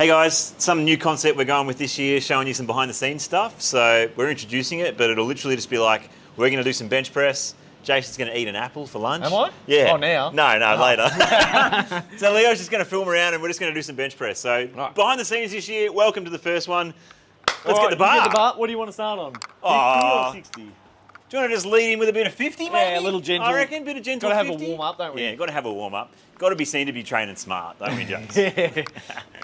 Hey guys, some new concept we're going with this year, showing you some behind the scenes stuff. So we're introducing it, but it'll literally just be like, we're going to do some bench press. Jason's going to eat an apple for lunch. Am I? Yeah. Oh, now? No, later. So Leo's just going to film around and we're just going to do some bench press. So behind the scenes this year, welcome to the first one. Let's get the bar. Get the bar. What do you want to start on? 50 or 60? Do you want to just lead in with a bit of 50, maybe? Yeah, a little gentle. I reckon, a bit of gentle Got to 50. have a warm up, don't we? Yeah, got to have a warm up. Got to be seen to be training smart, don't we, James? Yeah.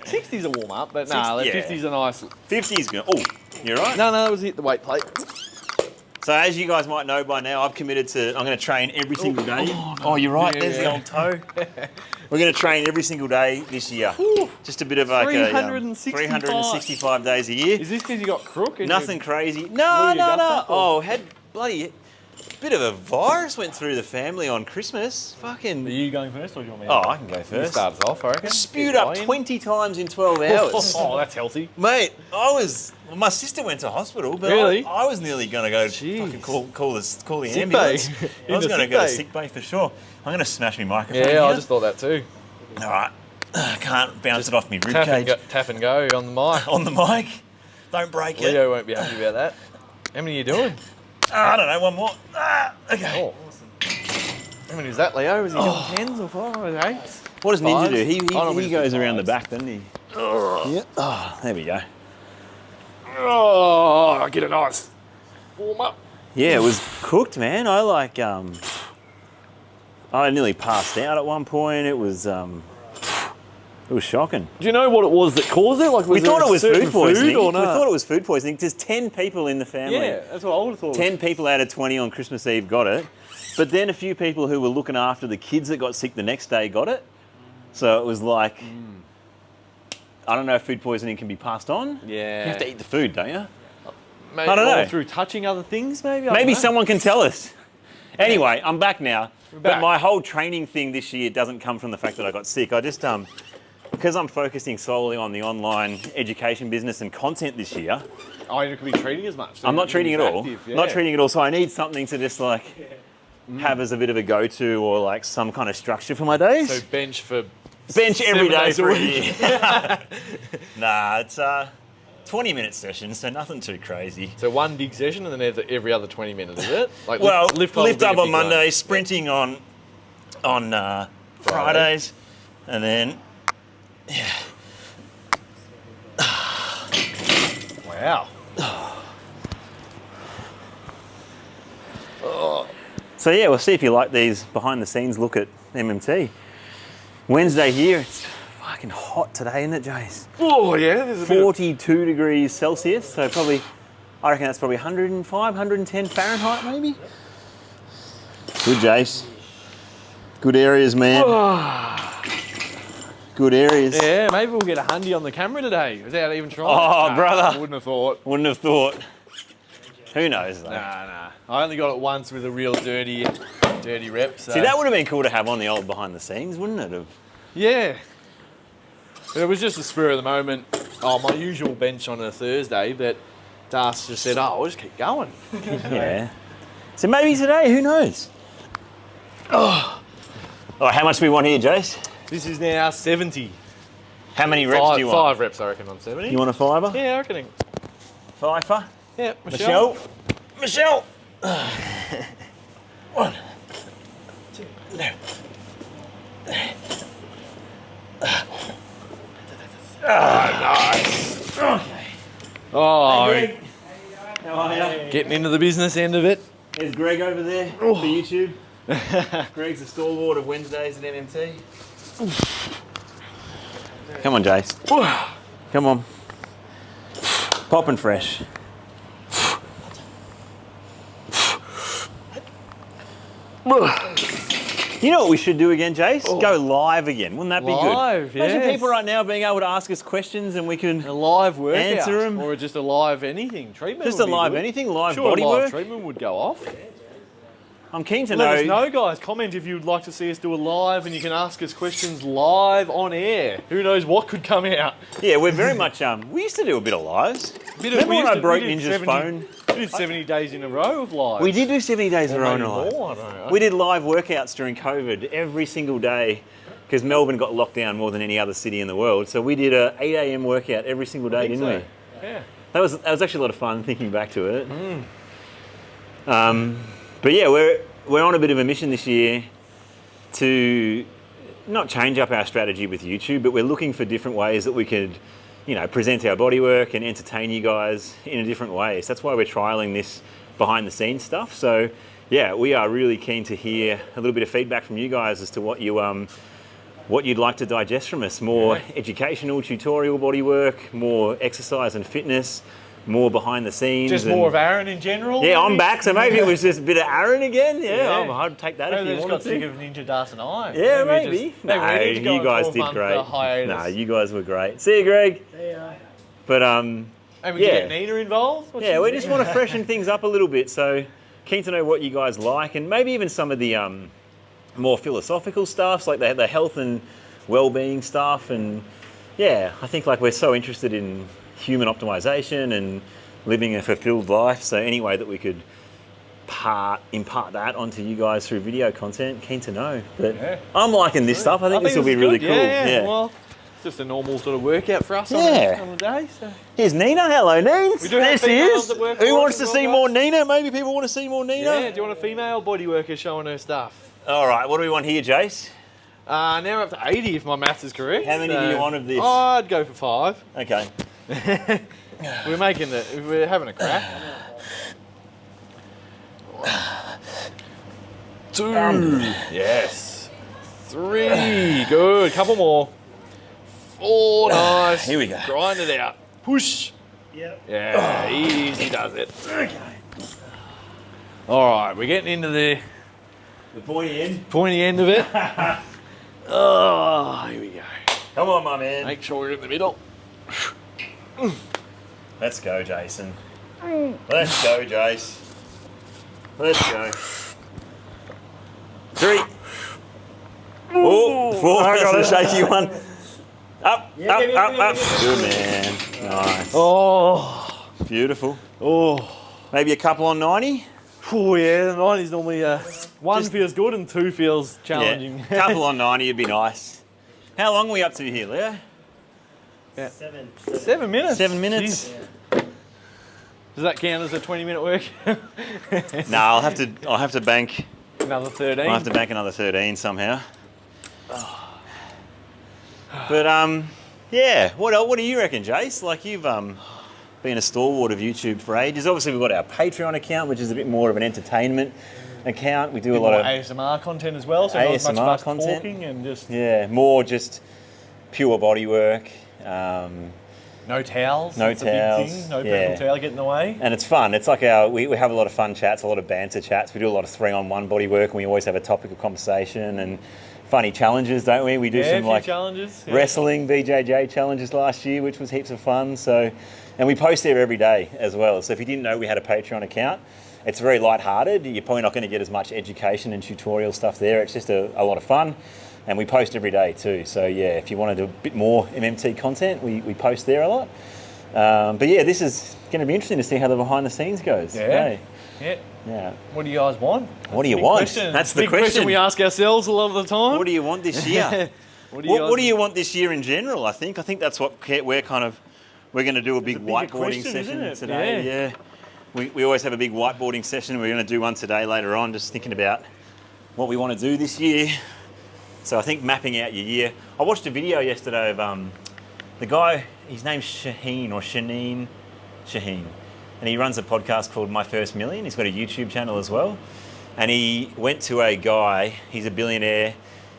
60's a warm up, but nah, 50's a nice. 50's good. Oh, you're right. No, that was hit the weight plate. So as you guys might know by now, I've committed to, I'm going to train every single day. Oh, you're right, there's the old toe. We're going to train every single day this year. Just a bit of like 365 days a year. Is this because you got crook? Nothing crazy. No. Oh, had bloody bit of a virus went through the family on Christmas. Fucking. Are you going first or do you want me? Oh, I can go first. You start us off, I reckon. Spewed up 20 times in 12 hours. Oh, that's healthy. Mate, my sister went to hospital, but really? I was nearly going to go fucking call the sick ambulance. Bay. I was going to go to sick bay for sure. I'm going to smash my microphone Yeah, here. I just thought that too. All right. Can't bounce it off me rib Tap cage. and go on the mic. On the mic. Don't break it. Leo won't be happy about that. How many are you doing? I don't know, one more. Okay. Oh, awesome. How many is that, Leo? Is he doing 10s or 5s or 8s? What does Ninja do? He He goes around the back, doesn't he? Yeah. Oh, there we go. Oh, get a nice warm up. Yeah, it was cooked, man. I nearly passed out at one point. It was shocking. Do you know what it was that caused it? Like, we thought it was food poisoning. Or not? We thought it was food poisoning. There's 10 people in the family. Yeah, that's what I would have thought. 10 people out of 20 on Christmas Eve got it. But then a few people who were looking after the kids that got sick the next day got it. So it was like, I don't know if food poisoning can be passed on. Yeah. You have to eat the food, don't you? Maybe I don't know. Through touching other things, maybe? Maybe someone can tell us. Anyway, I'm back now. Back. But my whole training thing this year doesn't come from the fact that I got sick. I just, because I'm focusing solely on the online education business and content this year. Oh, you could be treating as much. So I'm not treating at all. Active, yeah. Not treating at all. So I need something to just like have as a bit of a go-to or like some kind of structure for my days. So bench every day for a week. year. Nah, it's 20-minute sessions, so nothing too crazy. So one big session and then every other 20 minutes, is it? Like lift up on Monday, sprinting on Fridays, and then Wow. So yeah, we'll see if you like these behind the scenes look at MMT. Wednesday here, it's fucking hot today, isn't it, Jace? Oh yeah, there's a 42 degrees Celsius, so probably, I reckon that's probably 105, 110 Fahrenheit maybe. Good, Jace. Good areas, man. Good areas. Yeah, maybe we'll get a hundy on the camera today without even trying. Oh, brother. Wouldn't have thought. Wouldn't have thought. Who knows, though? Nah. I only got it once with a real dirty rep. So. See, that would have been cool to have on the old behind the scenes, wouldn't it? Yeah. But it was just a spur of the moment. Oh, my usual bench on a Thursday, but Das just said, oh, we'll just keep going. Yeah. So maybe today, who knows? Oh, how much do we want here, Jace? This is now 70. How many reps do you want? 5 reps, I reckon, on 70. You want a fiver? Yeah, I reckon. Fiver? Yeah, Michelle? One, two, no. Nice. Oh, Hey, Greg. How are you? getting into the business end of it. There's Greg over there for YouTube. Greg's the stalwart of Wednesdays at MMT. Come on, Jace. Come on. Poppin' fresh. You know what we should do again, Jace? Go live again. Wouldn't that be Live, good? Imagine yes. people right now being able to ask us questions and we can A live workout. Answer 'em. Or just a live anything. Treatment just would a be live good. anything, live Sure, body live work. treatment would go off. I'm keen to Let us know, guys. Comment if you'd like to see us do a live and you can ask us questions live on air. Who knows what could come out. Yeah, we're very much. We used to do a bit of lives. We Remember when I broke did Ninja's phone? We did 70 days in a row of live. We did do 70 days in a row in Maybe a live. more, I don't know. We did live workouts during COVID every single day because Melbourne got locked down more than any other city in the world. So we did a 8 a.m. workout every single day, didn't we? Yeah. That was actually a lot of fun thinking back to it. But yeah, we're on a bit of a mission this year to not change up our strategy with YouTube, but we're looking for different ways that we could, present our bodywork and entertain you guys in a different way. So that's why we're trialing this behind the scenes stuff. So yeah, we are really keen to hear a little bit of feedback from you guys as to what you'd like to digest from us. More educational, tutorial bodywork, more exercise and fitness, more behind the scenes. Just more of Aaron in general? Yeah, I'm back, so maybe it was just a bit of Aaron again. Yeah. I'd take that maybe if you wanted to. Maybe they just got sick of Ninja Dust and I. Yeah, maybe. No, you guys did great. No, you guys were great. See you, Greg. See ya. But, and we get Nina involved? We just want to freshen things up a little bit, so keen to know what you guys like, and maybe even some of the more philosophical stuff, like the health and well-being stuff. And yeah, I think like we're so interested in human optimization and living a fulfilled life, so any way that we could impart that onto you guys through video content, keen to know. But I'm liking this stuff. I think this will be really cool. Yeah. Well, it's just a normal sort of workout for us on the day. So. Here's Nina. Hello, Neens. There she is. Who wants to see more Nina? Maybe people want to see more Nina. Yeah, do you want a female bodyworker showing her stuff? All right, what do we want here, Jace? Now we're up to 80 if my maths is correct. How many do you want of this? I'd go for 5. Okay. We're having a crack. 2. Yes. 3. Good. Couple more. 4. Nice. Here we go. Grind it out. Push. Yep. Yeah, easy does it. Okay. All right, we're getting into the pointy end of it. Oh, here we go. Come on, my man. Make sure we're in the middle. Let's go, Jason. Let's go, Jace. Let's go. 3. Oh, 4. That's a shaky one. Up. Good man. Nice. Oh. Beautiful. Oh. Maybe a couple on 90? Oh, yeah. The 90's normally 1 feels good and 2 feels challenging. Yeah. Couple on 90 would be nice. How long are we up to here, Leo? Yeah. 7 minutes. 7 minutes. Yeah. Does that count as a 20-minute work? No, I'll have to bank another 13. I'll have to bank another 13 somehow. But yeah, what do you reckon, Jace? Like you've been a stalwart of YouTube for ages. Obviously, we've got our Patreon account, which is a bit more of an entertainment account. We do a lot of ASMR content as well, so ASMR not much of us content. Talking and just more just pure bodywork. No towels. No That's towels. A big thing. No personal towel getting in the way. And it's fun. It's like we have a lot of fun chats, a lot of banter chats. We do a lot of 3-on-1 bodywork, and we always have a topic of conversation and funny challenges, don't we? We do some like challenges, wrestling BJJ challenges last year, which was heaps of fun. So, and we post there every day as well. So if you didn't know we had a Patreon account, it's very lighthearted. You're probably not going to get as much education and tutorial stuff there. It's just a lot of fun. And we post every day too. So yeah, if you want to do a bit more MMT content, we post there a lot. But yeah, this is going to be interesting to see how the behind the scenes goes. Yeah. Yeah. What do you guys want? What do you want? That's the question we ask ourselves a lot of the time. What do you want this year? What do you want this year in general? I think that's what we're going to do a big whiteboarding session today. Yeah. We always have a big whiteboarding session. We're going to do one today later on, just thinking about what we want to do this year. So I think mapping out your year. I watched a video yesterday of the guy, his name's Shaheen. And he runs a podcast called My First Million. He's got a YouTube channel as well. And he went to a guy, he's a billionaire.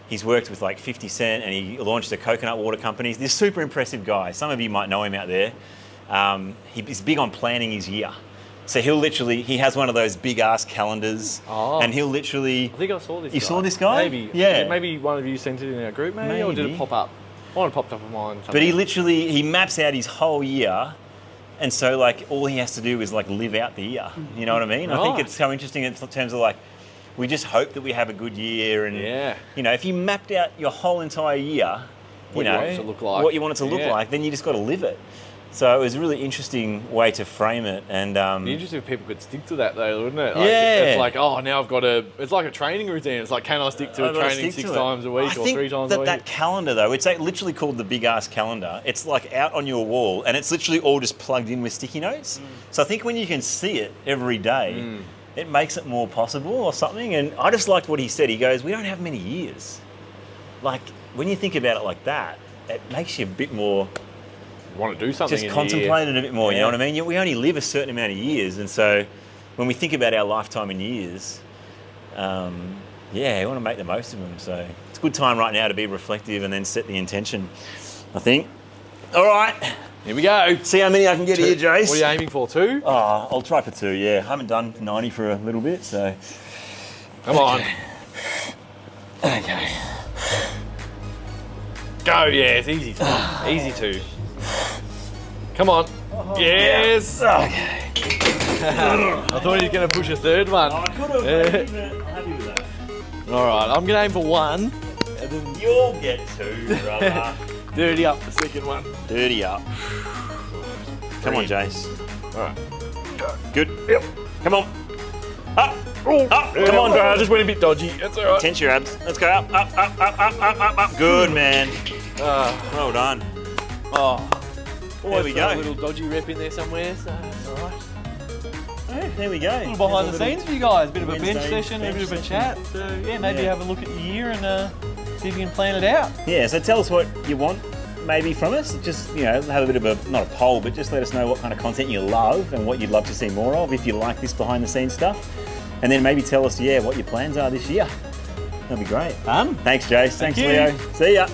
He's worked with like 50 Cent and he launched a coconut water company. This super impressive guy. Some of you might know him out there. He's big on planning his year. So he has one of those big ass calendars and he'll literally... I think I saw this guy. You saw this guy? Maybe. Yeah. Maybe one of you sent it in our group maybe. Or did it pop up? Mine popped up on mine. But he maps out his whole year. And so like all he has to do is like live out the year. You know what I mean? Right. I think it's so interesting in terms of like, we just hope that we have a good year. And you know, if you mapped out your whole entire year, what you want it to look like, then you just got to live it. So it was a really interesting way to frame it, and It'd be interesting if people could stick to that though, wouldn't it? Like, Yeah. It's like, oh, now I've got it's like a training routine. It's like, can I stick to a training 6 times a week or 3 times a week? That calendar though, it's literally called the big ass calendar. It's like out on your wall, and it's literally all just plugged in with sticky notes. So I think when you can see it every day, it makes it more possible or something. And I just liked what he said. He goes, we don't have many years. Like, when you think about it like that, it makes you a bit more... You want to do something Just contemplate it a bit more, you know what I mean? We only live a certain amount of years, and so when we think about our lifetime in years, we want to make the most of them. So it's a good time right now to be reflective and then set the intention, I think. All right. Here we go. See how many I can get here, Jace. What are you aiming for, 2? Oh, I'll try for 2, yeah. I haven't done 90 for a little bit, so... Come on. Okay. Go, yeah, it's easy 2. Easy 2. Come on. Yes! Okay. I thought he was going to push a 3rd one. I could have, but I'm happy with that. All right, I'm going to aim for 1. And then You'll get 2, brother. dirty up the 2nd one. Dirty up. Come on, Jace. All right. Good. Yep. Come on. Up. Up. Come on, I bro. just went a bit dodgy. That's all right. Tense your abs. Let's go up, up, up, up, up, up, up, up. Good, man. Well done. Oh. There we go. A little dodgy rep in there somewhere, so that's all right. Yeah, there we go. A little behind the scenes for you guys, a bit of a bench Wednesday session, a bench bit of a session. chat. So yeah, maybe Yeah. have a look at the year and see if you can plan it out. Yeah, so tell us what you want maybe from us. Just, have a bit of a, not a poll, but just let us know what kind of content you love and what you'd love to see more of if you like this behind the scenes stuff. And then maybe tell us, what your plans are this year. That'd be great. Done. Thanks, Jace. Thanks, you. Leo. See ya.